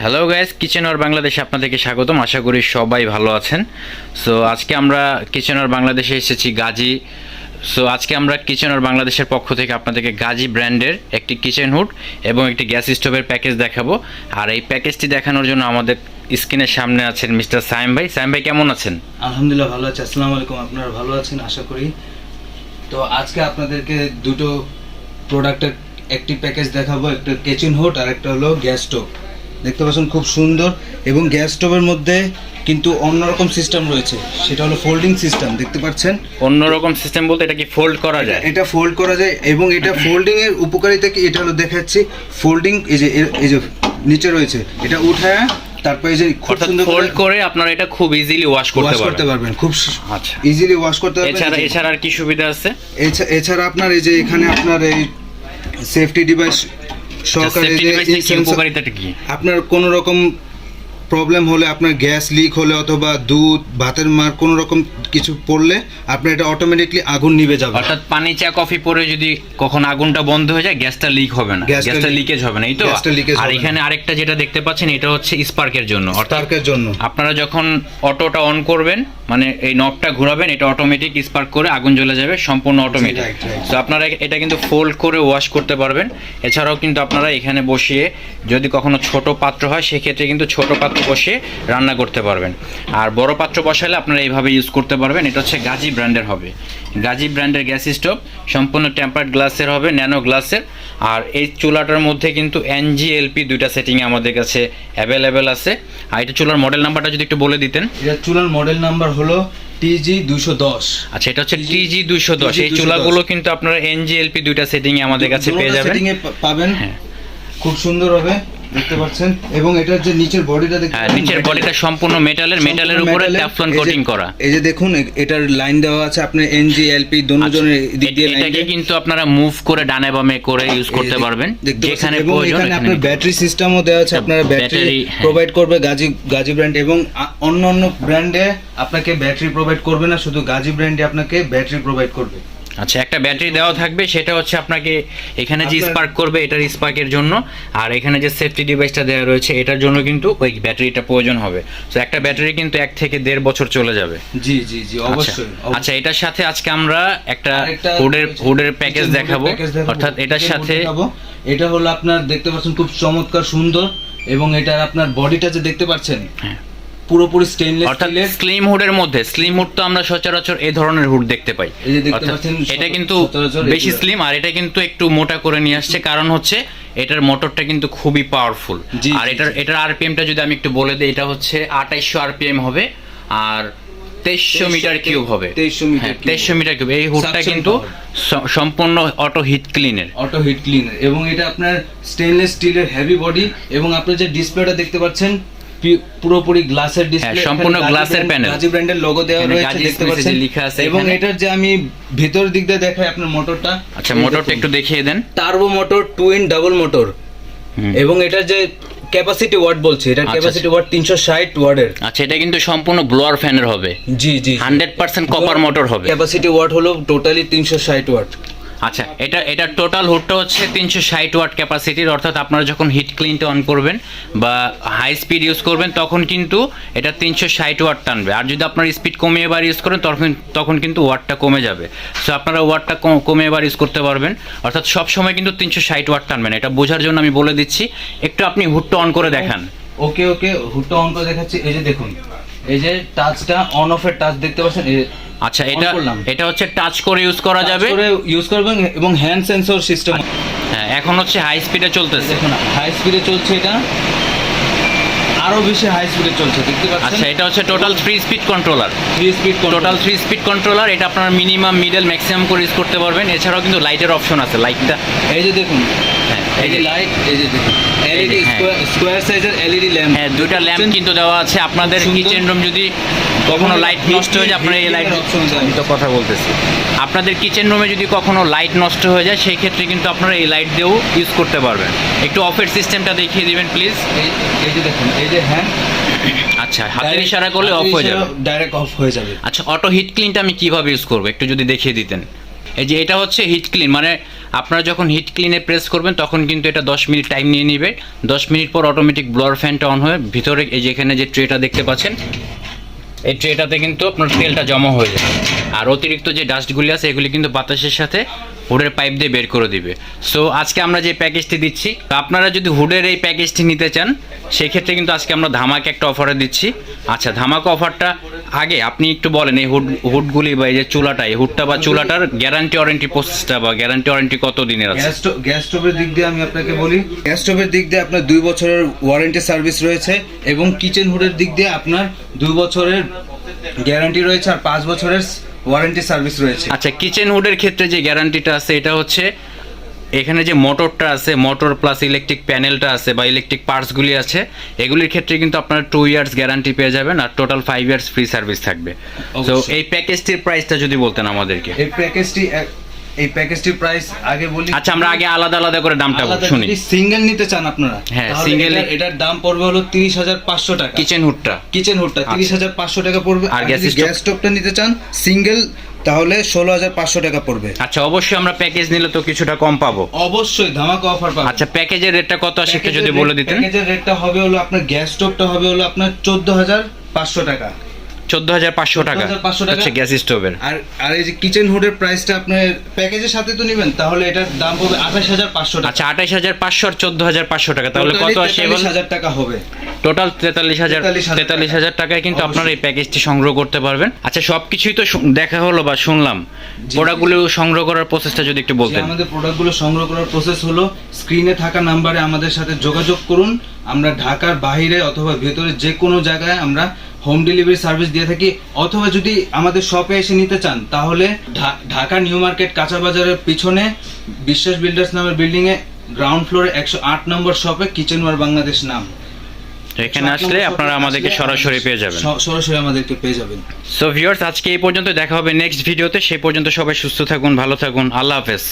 Hello guys, kitchen ওর বাংলাদেশে আপনাদেরকে স্বাগতম। আশা করি সবাই ভালো আছেন। সো আজকে আমরা কিচেন ওর বাংলাদেশে এসেছি গাজী। আজকে আমরা কিচেন ওর বাংলাদেশের পক্ষ থেকে আপনাদেরকে গাজী ব্র্যান্ডের একটি কিচেন হুড এবং একটি গ্যাস স্টোভের প্যাকেজ দেখাবো। আর এই প্যাকেজটি দেখানোর জন্য আমাদের স্ক্রিনের সামনে আছেন মিস্টার সাইম ভাই। সাইম ভাই কেমন আছেন? আলহামদুলিল্লাহ ভালো আছি। আসসালামু আলাইকুম। আপনারা ভালো আছেন আশা করি। তো আজকে আপনাদেরকে দুটো প্রোডাক্টের একটি প্যাকেজ দেখাবো, একটা কিচেন হুড আর একটা হলো গ্যাস স্টোভ। দেখতে পাচ্ছেন খুব সুন্দর, এবং গ্যাস স্টোভের মধ্যে কিন্তু অন্যরকম সিস্টেম রয়েছে, সেটা হলো ফোল্ডিং সিস্টেম। দেখতে পাচ্ছেন অন্যরকম সিস্টেম বলতে এটা কি ফোল্ড করা যায়? এটা ফোল্ড করা যায়, এবং এটা ফোল্ডিং এর উপকারিতা কি এটা হলো দেখাচ্ছি। ফোল্ডিং এই যে নিচে রয়েছে, এটা উঠায় তারপর এই যে খুব সুন্দর ফোল্ড করে আপনারা এটা খুব ইজিলি ওয়াশ করতে পারবেন। খুব আচ্ছা, ইজিলি ওয়াশ করতে পারবেন। এছাড়া আর কি সুবিধা আছে? এছাড়া আপনার এই যে এখানে আপনার এই সেফটি ডিভাইস সহকারে উপকারিতাটা কি? আপনার কোনো রকম প্রবলেম হলে, আপনার গ্যাস লিক হলে অথবা দুধ ভাতের মার কোনো রকম কিছু পড়লে আপনার এটা অটোমেটিকলি আগুন নিভে যাবে। অর্থাৎ পানি চা কফি পরে যদি কখন আগুনটা বন্ধ হয়ে যায় গ্যাসটা লিক হবে না, গ্যাসটা লিকেজ হবে না, এই তো। আর এখানে আরেকটা যেটা দেখতে পাচ্ছেন এটা হচ্ছে স্পার্কের জন্য। স্পার্কের জন্য আপনারা যখন অটোটা অন করবেন, মানে এই নবটা ঘোরাবেন, এটা অটোমেটিক স্পার্ক করে আগুন জ্বলে যাবে, সম্পূর্ণ অটোমেটিক। তো আপনারা এটা কিন্তু ফোল্ড করে ওয়াশ করতে পারবেন। এছাড়াও কিন্তু আপনারা এখানে বসিয়ে যদি কখনো ছোট পাত্র হয় সেক্ষেত্রে কিন্তু ছোট পাত্র বসিয়ে রান্না করতে পারবেন। আর বড় পাত্র বসালে আপনারা এইভাবে ইউজ করতে পারবেন। এটা হচ্ছে গাজী ব্র্যান্ডের হবে, গাজী ব্র্যান্ডের গ্যাস স্টোভ, সম্পূর্ণ টেম্পার্ড গ্লাসের হবে, ন্যানো গ্লাসের। আর এই চুলাটার মধ্যে কিন্তু NG-LP দুইটা সেটিংয়ে আমাদের কাছে অ্যাভেলেবেল আছে। আর এটা চুলার মডেল নাম্বারটা যদি একটু বলে দিতেন। এটা চুলার মডেল নাম্বার হলো TG210। আচ্ছা, এটা হচ্ছে TG210। এই চুলাগুলো কিন্তু আপনারা NG-LP দুইটা সেটিংয়ে আমাদের কাছে পেয়ে যাবেন, সেটিংয়ে পাবেন। হ্যাঁ, খুব সুন্দর হবে, দেখতে পাচ্ছেন। এবং এটার যে নিচের বডিটা দেখতে, হ্যাঁ, নিচের বডিটা সম্পূর্ণ মেটালের উপরে টেফলন কোটিং করা। এই যে দেখুন, এটার লাইন দেওয়া আছে আপনার NG-LP দুজনের দিক দিয়ে লাইন। এটাকে কিন্তু আপনারা মুভ করে ডানে বামে করে ইউজ করতে পারবেন যেখানে প্রয়োজন। এখানে আপনার ব্যাটারি সিস্টেমও দেওয়া আছে, আপনারা ব্যাটারি প্রোভাইড করবে গাজী ব্র্যান্ড। এবং অন্য ব্র্যান্ডে আপনাকে ব্যাটারি প্রোভাইড করবে না, শুধু গাজী ব্র্যান্ডে আপনাকে ব্যাটারি প্রোভাইড করবে। আচ্ছা, একটা ব্যাটারি দেওয়া থাকবে, সেটা হচ্ছে আপনাকে এখানে যে স্পার্ক করবে এটার স্পার্কের জন্য, আর এখানে যে সেফটি ডিভাইসটা দেওয়া রয়েছে এটার জন্য কিন্তু ওই ব্যাটারিটা প্রয়োজন হবে। তো একটা ব্যাটারি কিন্তু 1 থেকে 1.5 বছর চলে যাবে। জি জি জি, অবশ্যই। আচ্ছা, এটার সাথে আজকে আমরা একটা হুডের প্যাকেজ দেখাবো। অর্থাৎ এটার সাথে এটা হলো আপনার দেখতে পাচ্ছেন খুব চমৎকার সুন্দর, এবং এটার আপনার বডিটা যে দেখতে পাচ্ছেন পুরোপুরি স্টেইনলেস স্টিলের। স্লিম হুডের মধ্যে, স্লিম হুড তো আমরা সচরাচর এই ধরনের হুড দেখতে পাই, এই যে দেখতে পাচ্ছেন এটা কিন্তু বেশি স্লিম, আর এটা কিন্তু একটু মোটা করে নিয়ে আসছে। কারণ হচ্ছে এটার মোটরটা কিন্তু খুবই পাওয়ারফুল। আর এটার আরপিএমটা যদি আমি একটু বলে দিই, এটা হচ্ছে 2800 আরপিএম হবে, আর 2300 মিটার কিউব হবে। 2300 মিটার কিউব। এই হুডটা কিন্তু সম্পূর্ণ অটো হিট ক্লিনের। এবং এটা আপনার স্টেইনলেস স্টিলের হেভি বডি, এবং আপনি যে ডিসপ্লেটা দেখতে পাচ্ছেন পুরোপুরি গ্লাসের ডিসপ্লে, সম্পূর্ণ গ্লাসের প্যানেল, গাজী ব্র্যান্ডের লোগো দেওয়া রয়েছে, দেখতে পাচ্ছেন লেখা আছে। এবং এটার যে আমি ভেতর দিক দিয়ে দেখাই আপনার মোটরটা। আচ্ছা, মোটরটা একটু দেখিয়ে দেন। Turbo motor, twin double motor, এবং এটার যে ক্যাপাসিটি ওয়াট বলছে, এটার ক্যাপাসিটি ওয়াট 360 ওয়াটের। আচ্ছা, এটা কিন্তু সম্পূর্ণ ব্লোয়ার ফ্যানের হবে। জি জি, 100% কপার মোটর হবে। ক্যাপাসিটি ওয়াট হলো টোটালি 360 ওয়াট। আচ্ছা, এটা টোটাল হুডটা হচ্ছে 360 ওয়াট ক্যাপাসিটির। অর্থাৎ আপনারা যখন হিট ক্লিনটা অন করবেন বা হাই স্পিড ইউজ করবেন তখন কিন্তু এটা 360 ওয়াট টানবে। আর যদি আপনার স্পিড কমিয়ে বার ইউজ করেন তখন কিন্তু ওয়াটটা কমে যাবে। সো আপনারা ওয়াটটা কমিয়ে বার ইউজ করতে পারবেন। অর্থাৎ সব সময় কিন্তু 360 ওয়াট টানবেন। এটা বোঝার জন্য আমি বলে দিচ্ছি, একটু আপনি হুডটা অন করে দেখান। ওকে, হুডটা অন করে দেখাচ্ছি। এই যে দেখুন, এই যে টাচটা অন অফের টাচ দেখতে পাচ্ছেন। আচ্ছা, এটা হচ্ছে টাচ করে ইউজ করা যাবে, ইউজ করবেন, এবং হ্যান্ড সেন্সর সিস্টেম। হ্যাঁ, এখন হচ্ছে হাই স্পিডে চলতেছে। দেখুন, হাই স্পিডে চলছে, এটা আরো বেশি হাই স্পিডে চলছে, দেখতে পাচ্ছেন। আচ্ছা, এটা হচ্ছে total 3 speed controller. Total 3 speed controller. এটা আপনার মিনিমাম, মিডল, ম্যাক্সিমাম করে ইউজ করতে পারবেন। এছাড়াও কিন্তু লাইটের অপশন আছে। লাইটটা এই যে দেখুন, হ্যাঁ, এই যে লাইট, এই যে দেখুন এলইডি স্কোয়ার সাইজের এলইডি ল্যাম্প। হ্যাঁ, দুইটা ল্যাম্প কিন্তু দেওয়া আছে। আপনাদের কিচেন রুম যদি কখনো লাইট নষ্ট হয়ে যায়, আপনারা এই লাইট, আমি তো কথা বলতেছি, আপনাদের কিচেন রুমে যদি কখনো লাইট নষ্ট হয়ে যায় সেই ক্ষেত্রে কিন্তু আপনারা এই লাইট দিয়েও ইউজ করতে পারবেন। একটু অফের সিস্টেমটা দেখিয়ে দিবেন প্লিজ। এই যে দেখুন, এই যে হ্যান্ড, আচ্ছা, হাতের ইশারা করলে অফ হয়ে যাবে, ডাইরেক্ট অফ হয়ে যাবে। আচ্ছা, অটো হিট ক্লিনটা আমি কিভাবে ইউজ করব একটু যদি দেখিয়ে দিতেন। এই যে এটা হচ্ছে হিট ক্লিন, মানে আপনারা যখন হিট ক্লিনে প্রেস করবেন তখন কিন্তু এটা 10 মিনিট টাইম নিয়ে নেবে। 10 মিনিট পর অটোমেটিক ব্লোয়ার ফ্যানটা অন হয়ে ভিতরে এই যে এখানে যে ট্রেটা দেখতে পাচ্ছেন, এই ট্রেটাতে কিন্তু আপনার তেলটা জমা হয়ে যাবে। আর অতিরিক্ত যে ডাস্টগুলি আছে এগুলি কিন্তু বাতাসের সাথে হুডের পাইপ দিয়ে বের করে দিবে। সো আজকে আমরা যে প্যাকেজটি দিচ্ছি, আপনারা যদি হুডের এই প্যাকেজটি নিতে চান সেক্ষেত্রে কিন্তু আজকে আমরা ধামাকা একটা অফারে দিচ্ছি। আচ্ছা, ধামাকা অফারটা আগে আপনি একটু বলেন এই হুডগুলি বা এই যে চুলাটা, এই হুডটা বা চুলাটার গ্যারান্টি ওয়ারেন্টি প্রসেসটা বা গ্যারান্টি ওয়ারেন্টি কত দিনের আছে? গ্যাস স্টোভের দিক দিয়ে আমি আপনাকে বলি, গ্যাস স্টোভের দিক দিয়ে আপনার 2 বছরের ওয়ারেন্টি সার্ভিস রয়েছে এবং কিচেন হুডের দিক দিয়ে আপনার 2 বছরের গ্যারান্টি রয়েছে আর 5 বছরের ওয়ারেন্টি সার্ভিস রয়েছে। আচ্ছা, কিচেন হুডের ক্ষেত্রে যে গ্যারান্টিটা আছে এটা হচ্ছে এখানে যে মোটরটা আছে, মোটর প্লাস ইলেকট্রিক প্যানেলটা আছে বা ইলেকট্রিক পার্টসগুলি আছে, এগুলির ক্ষেত্রে কিন্তু আপনারা 2 ইয়ার্স গ্যারান্টি পেয়ে যাবেন আর টোটাল 5 ইয়ার্স ফ্রি সার্ভিস থাকবে। তো এই প্যাকেজটির প্রাইসটা যদি বলতেন আমাদেরকে। এই প্যাকেজটির প্রাইস আগে বলি। আচ্ছা, আমরা আগে আলাদা আলাদা করে দামটা শুনি। যদি সিঙ্গেল নিতে চান আপনারা, হ্যাঁ, তাহলে সিঙ্গেল এটার দাম পড়বে হলো 30,500 টাকা। কিচেন হুডটা 30,500 টাকা পড়বে। আর আর গ্যাস যদি গ্যাস স্টোভটা নিতে চান সিঙ্গেল, তাহলে 16,500 টাকা পড়বে। আচ্ছা, অবশ্যই আমরা প্যাকেজ নিলে তো কিছুটা কম পাবো। অবশ্যই ধামাকা অফার পাবেন। আচ্ছা, প্যাকেজের রেটটা কত আসে একটু যদি বলে দিতেন। প্যাকেজের রেটটা হবে হলো আপনার গ্যাস স্টোভটা হবে হলো আপনার 14,500 টাকা। 14,500 টাকা 14,500 টাকা হচ্ছে গ্যাস স্টোভের। আর এই যে কিচেন হুডের প্রাইসটা আপনার প্যাকেজের সাথে তো নেবেন, তাহলে এটার দাম পড়বে 28,500 টাকা। আচ্ছা, 28,500 আর 14,500 টাকা, তাহলে কত আসে? 43,000 টাকা হবে। টোটাল 43,000 টাকায় কিন্তু আপনারা এই প্যাকেজটি সংগ্রহ করতে পারবেন। আচ্ছা, সবকিছুই তো দেখা হলো বা শুনলাম, প্রোডাক্টগুলো সংগ্রহ করার প্রসেসটা যদি একটু বলতেন। আমাদের প্রোডাক্টগুলো সংগ্রহ করার প্রসেস হলো, স্ক্রিনে থাকা নাম্বারে আমাদের সাথে যোগাযোগ করুন। আমরা ঢাকার বাইরে অথবা ভেতরে যে কোনো জায়গায় আমরা হোম ডেলিভারি সার্ভিস দিয়ে থাকি, অথবা যদি আমাদের শপে এসে নিতে চান তাহলে ঢাকা নিউ মার্কেট কাঁচা বাজারের পিছনে বিশ্বাস বিল্ডার্স নামের বিল্ডিং এ গ্রাউন্ড ফ্লোরে 108 নম্বর শপে কিচেন ওয়ার বাংলাদেশ নাম। এখানে আসলে আপনারা আমাদেরকে সরাসরি পেয়ে যাবেন। সরাসরি আমাদেরকে পেয়ে যাবেন। সো ভিউয়ার্স, আজকে এই পর্যন্ত, দেখা হবে নেক্সট ভিডিওতে। সেই পর্যন্ত সবাই সুস্থ থাকুন, ভালো থাকুন, আল্লাহ হাফেজ।